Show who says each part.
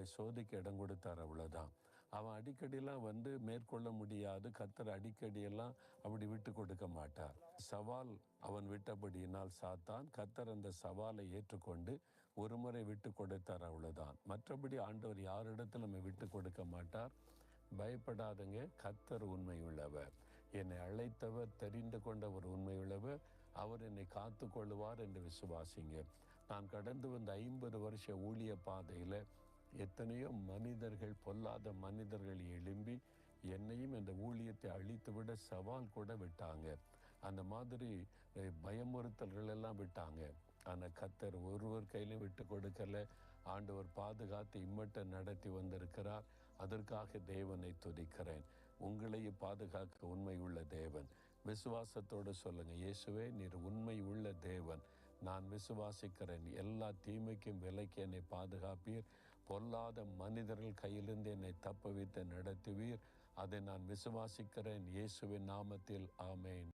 Speaker 1: அவளை சோதிக்க இடம் கொடுத்தார், அவ்வளோதான். அவன் அடிக்கடிலாம் மேற்கொள்ள முடியாது. கர்த்தர் அடிக்கடியெல்லாம் அப்படி விட்டு கொடுக்க மாட்டார். சவால் அவன் விட்டபடியினால் சாத்தான், கர்த்தர் அந்த சவாலை ஏற்றுக்கொண்டு ஒரு முறை விட்டு கொடுத்தார், அவ்வளோதான். மற்றபடி ஆண்டவர் யாரிடத்தில் நம்ம விட்டு கொடுக்க மாட்டார். பயப்படாதங்க, கர்த்தர் உண்மை உள்ளவர். என்னை அழைத்தவர், தெரிந்து கொண்டவர் உண்மை உள்ளவர். அவர் என்னை காத்து கொள்ளுவார் என்று விசுவாசிங்க. நான் கடந்து வந்த 50 வருஷ ஊழிய பாதையில் எத்தனையோ மனிதர்கள், பொல்லாத மனிதர்கள் எழும்பி என்னையும் இந்த ஊழியத்தை அழித்துவிட சவால் கூட விட்டாங்க. அந்த மாதிரி பயமுறுத்தல்கள் எல்லாம் விட்டாங்க. ஆனால் கர்த்தர் ஒருவர் கையிலும் விட்டு கொடுக்கல. ஆண்டவர் பாதுகாத்து இம்மட்ட நடத்தி வந்திருக்கிறார். அதற்காக தேவனை துதிக்கிறேன். உங்களையும் பாதுகாக்க உண்மை உள்ள தேவன். விசுவாசத்தோடு சொல்லுங்கள், இயேசுவே நீர் உண்மை உள்ள தேவன். நான் விசுவாசிக்கிறேன். எல்லா தீமைக்கும் விலக்கி என்னை பாதுகாப்பீர். பொல்லாத மனிதர்கள் கையிலிருந்து என்னை தப்புவித்து நடத்துவீர். அதை நான் விசுவாசிக்கிறேன். இயேசுவின் நாமத்தில் ஆமேன்.